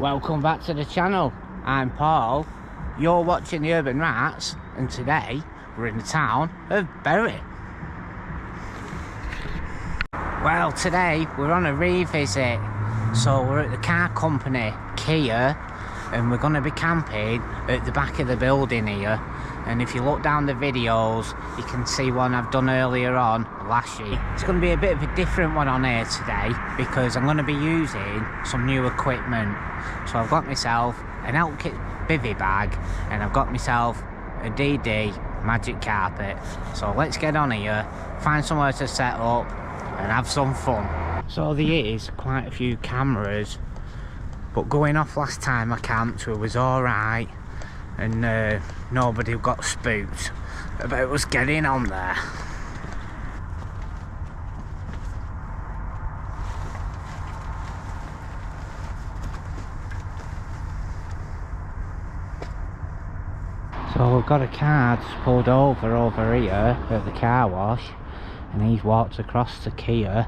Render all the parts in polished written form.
Welcome back to the channel. I'm Paul, you're watching the Urban Rats, and today we're in the town of Bury. Well, today we're on a revisit, so we're at the car company Kia, and we're going to be camping at the back of the building here. And if you look down the videos, you can see one I've done earlier on last year. It's going to be a bit of a different one on here today because I'm going to be using some new equipment. So I've got myself an Alpkit Bivvy bag and I've got myself a DD magic carpet. So let's get on here, find somewhere to set up and have some fun. So there is quite a few cameras, but going off last time I camped it was alright. And nobody got spooked about us getting on there. So we've got a car just pulled over here at the car wash, and he's walked across to Kia.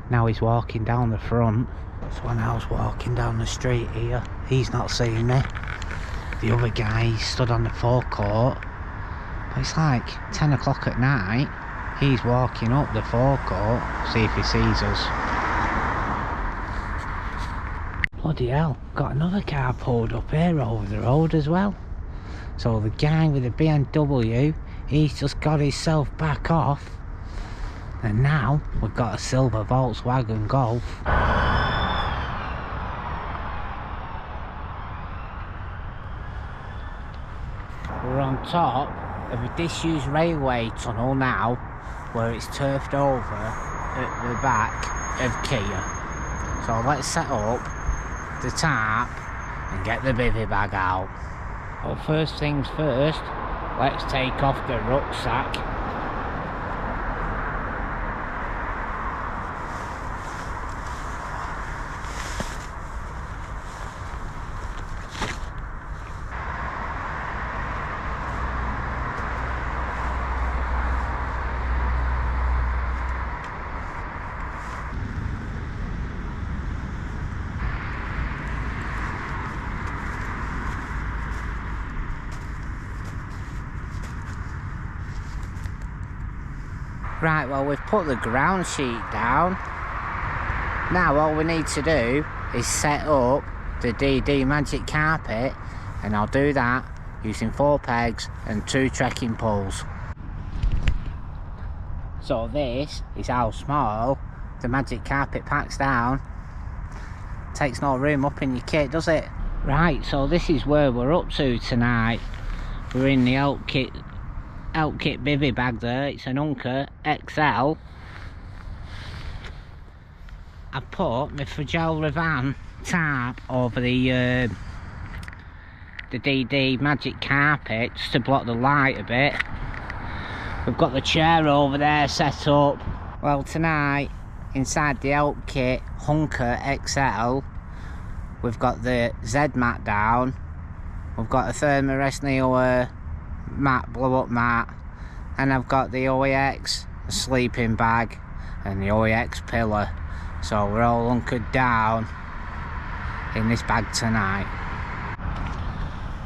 Now he's walking down the front. So when I was walking down the street here, he's not seeing me. The other guy stood on the forecourt, but it's like 10 o'clock at night. He's walking up the forecourt, see if he sees us. Bloody hell, got another car pulled up here over the road as well. So the guy with the BMW, he's just got himself back off. And now we've got a silver Volkswagen Golf. We're on top of a disused railway tunnel now, where it's turfed over at the back of Kia. So let's set up the tarp and get the bivvy bag out. Well, first things first, let's take off the rucksack. Right, well we've put the ground sheet down. Now all we need to do is set up the DD magic carpet, and I'll do that using 4 pegs and 2 trekking poles. So this is how small the magic carpet packs down. Takes no room up in your kit, does it? Right, so this is where we're up to tonight. We're in the Alpkit bivvy bag there. It's an Unker XL. I've put my fragile Ravan tarp over the DD magic carpet just to block the light a bit. We've got the chair over there set up. Well, tonight inside the Alpkit Hunker XL we've got the Z mat down. We've got a Thermarest Neo mat, blow up mat, and I've got the OEX sleeping bag and the OEX pillow. So we're all hunkered down in this bag tonight,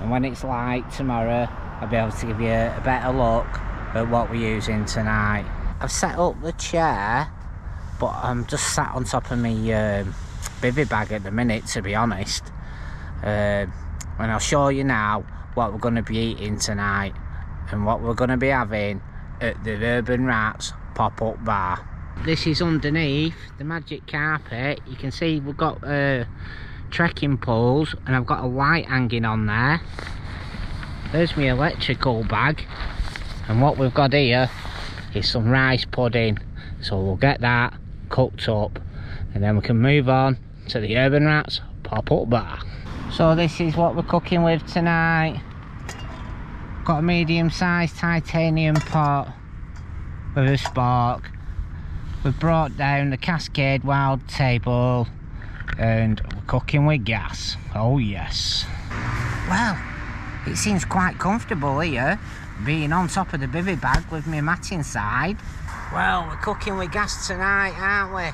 and when it's light tomorrow I'll be able to give you a better look at what we're using tonight. I've set up the chair, but I'm just sat on top of my bivvy bag at the minute, to be honest. And I'll show you now what we're going to be eating tonight and what we're going to be having at the Urban Rats pop-up bar. This is underneath the magic carpet. You can see we've got trekking poles, and I've got a light hanging on there. There's my electrical bag, and what we've got here is some rice pudding. So we'll get that cooked up and then we can move on to the Urban Rats pop-up bar. So this is what we're cooking with tonight. Got a medium-sized titanium pot with a spark. We've brought down the Cascade Wild table and we're cooking with gas. Oh yes. Well, it seems quite comfortable here, being on top of the bivvy bag with my mat inside. Well, we're cooking with gas tonight, aren't we?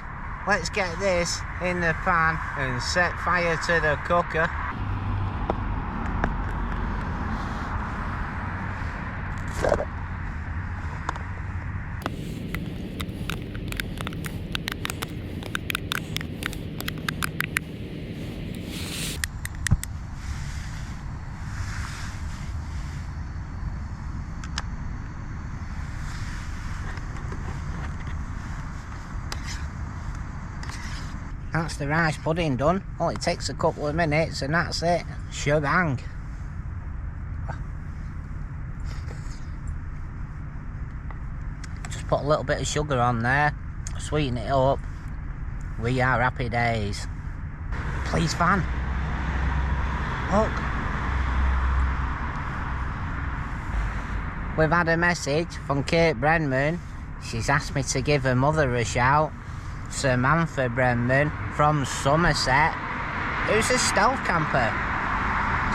let's get this in the pan and set fire to the cooker. That's the rice pudding done. Well, it takes a couple of minutes and that's it. Shebang. Just put a little bit of sugar on there, sweeten it up. We are happy days. Please, fan. Look. We've had a message from Kate Brenman. She's asked me to give her mother a shout. Samantha Brenman from Somerset, who's a stealth camper.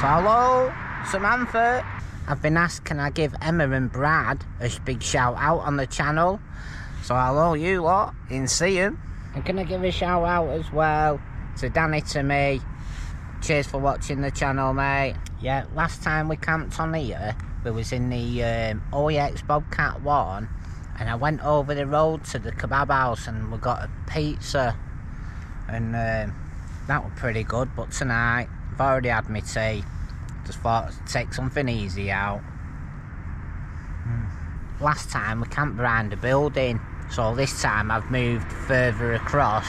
So hello, Samantha. I've been asked, can I give Emma and Brad a big shout out on the channel? So hello you lot, in see 'em. I'm gonna give a shout out as well to Danny, to me. Cheers for watching the channel, mate. Yeah, last time we camped on here, we was in the OEX Bobcat 1. And I went over the road to the kebab house and we got a pizza. And that was pretty good. But tonight, I've already had my tea. Just thought I'd take something easy out. Last time we camped behind a building. So this time I've moved further across.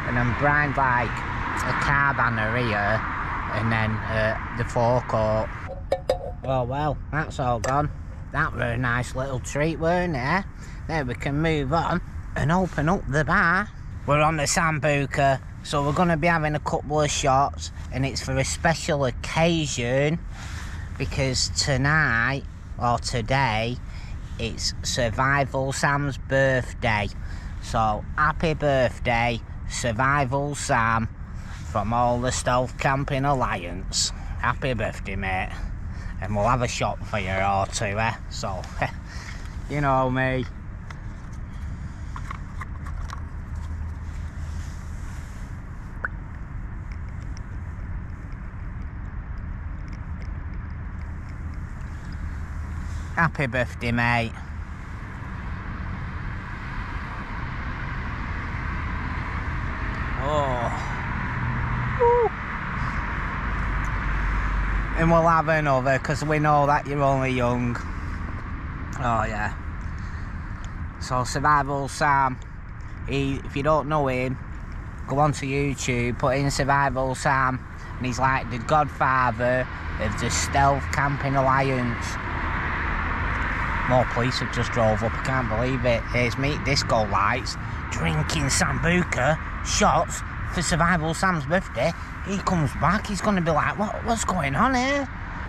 And I'm behind like a car banner here. And then the forecourt. Well, that's all gone. That were a nice little treat, weren't it? Then we can move on and open up the bar. We're on the Sambuca, so we're going to be having a couple of shots, and it's for a special occasion because tonight, or today, it's Survival Sam's birthday. So happy birthday, Survival Sam, from all the Stealth Camping Alliance. Happy birthday, mate. And we'll have a shot for you or two, eh? So, you know me. Happy birthday, mate. Oh. Woo. And we'll have another because we know that you're only young. Oh yeah. So Survival Sam, if you don't know him, go onto YouTube, put in Survival Sam, and he's like the godfather of the Stealth Camping Alliance. More police have just drove up, I can't believe it. Here's me at Disco Lights, drinking Sambuca shots for Survival Sam's birthday. He comes back, he's going to be like, what's going on here?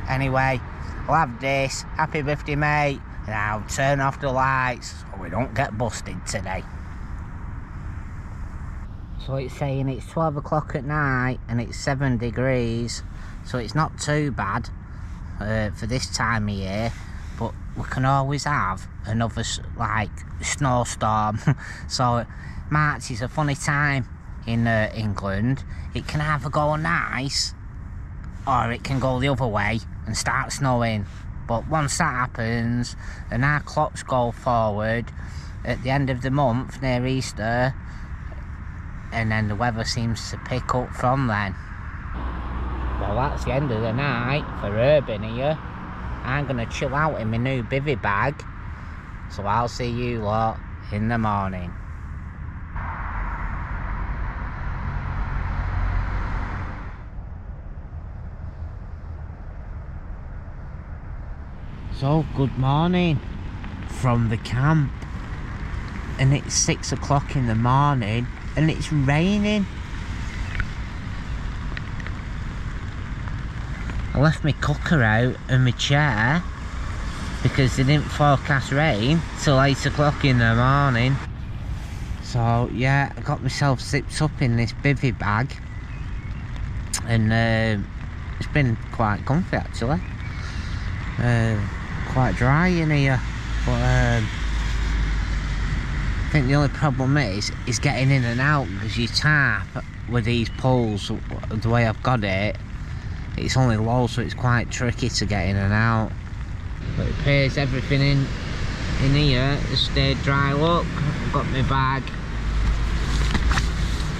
Anyway, we'll have this. Happy birthday, mate. Now turn off the lights so we don't get busted today. So it's saying it's 12 o'clock at night and it's 7 degrees. So it's not too bad for this time of year. But we can always have another, like, snowstorm. So March is a funny time in England. It can either go nice or it can go the other way and start snowing. But once that happens and our clocks go forward at the end of the month near Easter, and then the weather seems to pick up from then. Well, that's the end of the night for Urban here. I'm gonna chill out in my new bivvy bag, so I'll see you lot in the morning. So, good morning from the camp, and it's 6 o'clock in the morning and it's raining. I left my cooker out and my chair because they didn't forecast rain till 8 o'clock in the morning. So yeah, I got myself zipped up in this bivvy bag, and it's been quite comfy actually. Quite dry in here, but think the only problem is getting in and out, because you tap with these poles, the way I've got it, it's only low, so it's quite tricky to get in and out. But it appears everything in here has stayed dry. Look, I've got my bag.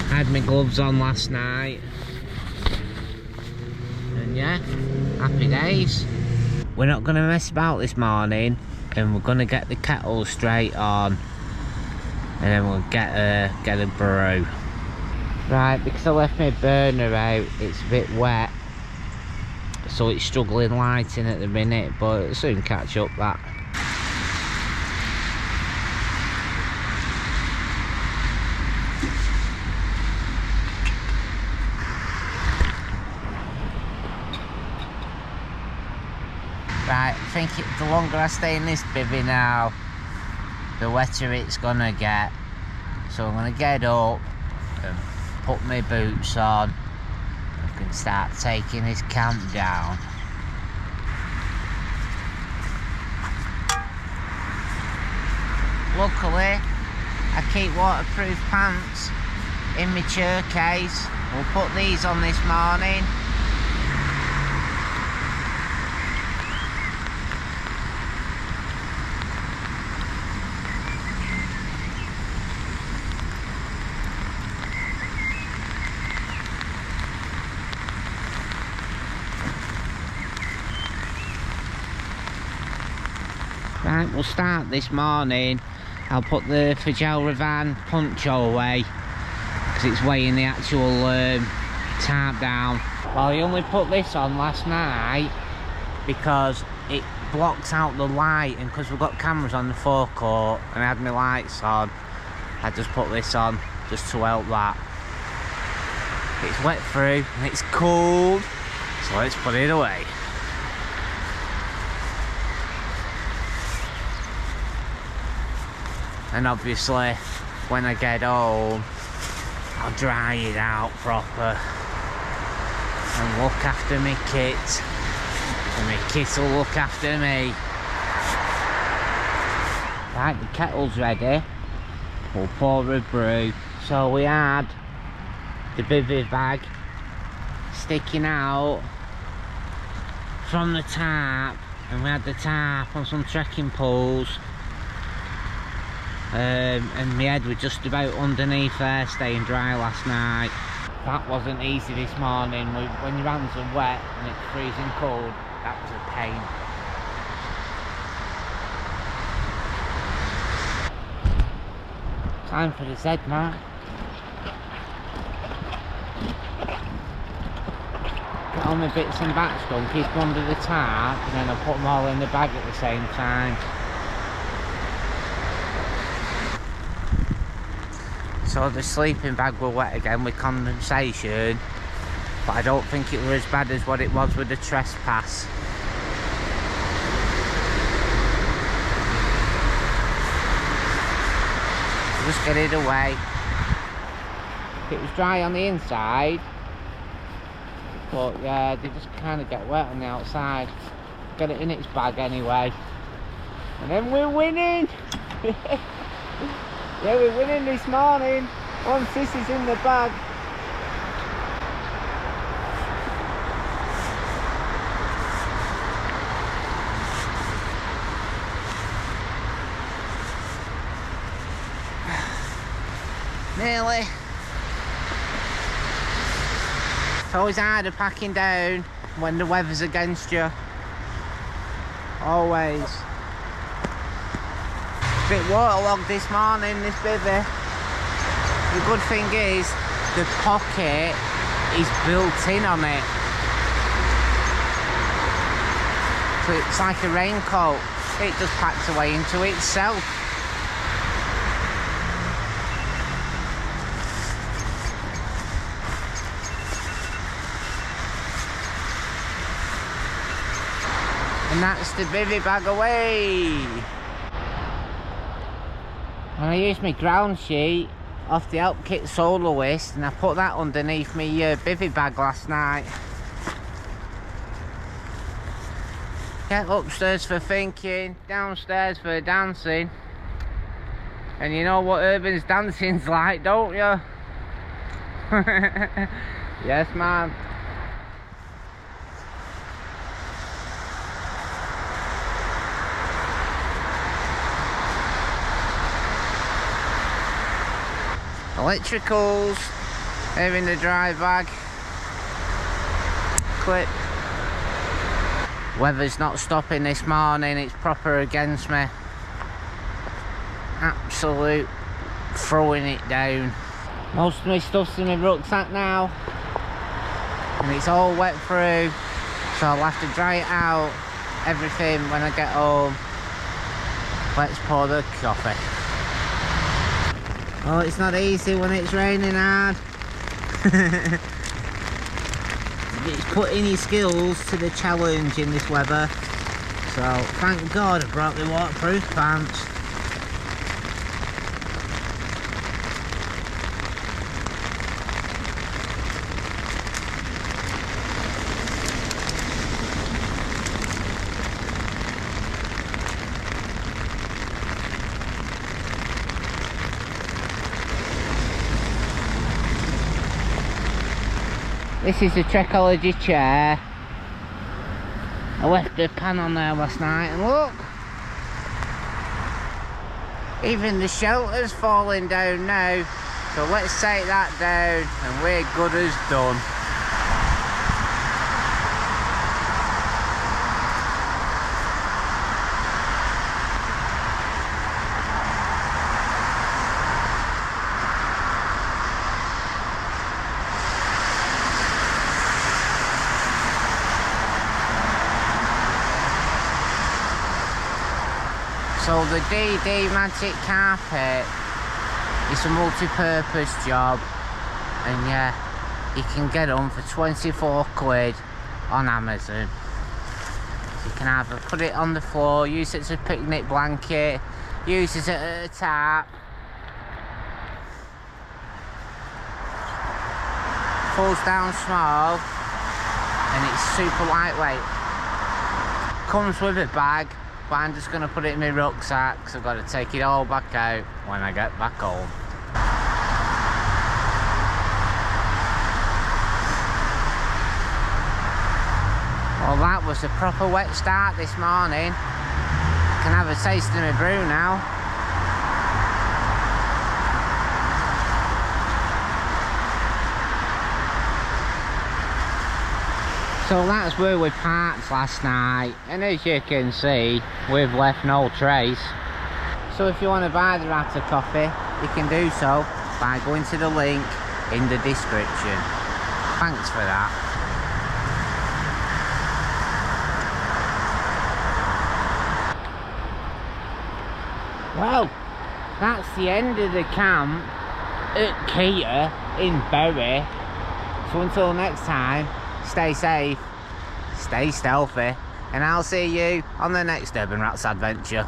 I had my gloves on last night. And yeah, happy days. We're not going to mess about this morning, and we're going to get the kettle straight on, and then we'll get a brew. Right, because I left my burner out, it's a bit wet, so it's struggling lighting at the minute, but it'll soon catch up that. Right, I think the longer I stay in this bivvy now, the wetter it's gonna get. So I'm gonna get up and put my boots on. I can start taking this camp down. Luckily, I keep waterproof pants in my chair case. We'll put these on this morning. Right, we'll start this morning. I'll put the Fjällräven poncho away, because it's weighing the actual tarp down. Well, I only put this on last night because it blocks out the light, and because we've got cameras on the forecourt and I had my lights on, I just put this on just to help that. It's wet through and it's cold, so let's put it away. And obviously, when I get home, I'll dry it out proper and look after my kit, and my kit will look after me. Right, the kettle's ready. We'll pour a brew. So we had the bivvy bag sticking out from the tarp, and we had the tarp on some trekking poles. And my head was just about underneath there, staying dry last night. That wasn't easy this morning. When your hands are wet and it's freezing cold, that was a pain. Time for the Z mark. Get all my bits and bats done, keep them under the tarp, and then I'll put them all in the bag at the same time. So the sleeping bag were wet again with condensation, but I don't think it was as bad as what it was with the trespass. Just get it away. It was dry on the inside, but yeah, they just kind of get wet on the outside. Get it in its bag anyway, and then we're winning. Yeah, we're winning this morning once this is in the bag. Nearly. It's always harder packing down when the weather's against you. Always. Bit waterlogged this morning, this bivvy. The good thing is the pocket is built in on it, so it's like a raincoat. It just packs away into itself. And that's the bivvy bag away. And I used my ground sheet off the Alpkit soloist, and I put that underneath my bivvy bag last night. Get upstairs for thinking, downstairs for dancing. And you know what urban's dancing's like, don't you? Yes, man. Electricals, here in the dry bag. Clip. Weather's not stopping this morning, it's proper against me. Absolute throwing it down. Most of my stuff's in my rucksack now, and it's all wet through, so I'll have to dry it out, everything, when I get home. Let's pour the coffee. Oh, it's not easy when it's raining hard. It's putting your skills to the challenge in this weather. So thank God I brought my waterproof pants. This is the Trekology chair. I left the pan on there last night and look! Even the shelter's falling down now. So let's take that down and we're good as done. So the DD Magic Carpet is a multi-purpose job, and yeah, you can get them for 24 quid on Amazon. You can either put it on the floor, use it as a picnic blanket, use it as a tarp. Folds down small and it's super lightweight. Comes with a bag. But I'm just going to put it in my rucksack because I've got to take it all back out when I get back home. Well, that was a proper wet start this morning. I can have a taste of my brew now. So that's where we parked last night, and as you can see, we've left no trace. So if you want to buy the Ratta coffee, you can do so by going to the link in the description. Thanks for that. Well, that's the end of the camp at Kia in Bury. So until next time, stay safe, stay stealthy, and I'll see you on the next Urban Rats adventure.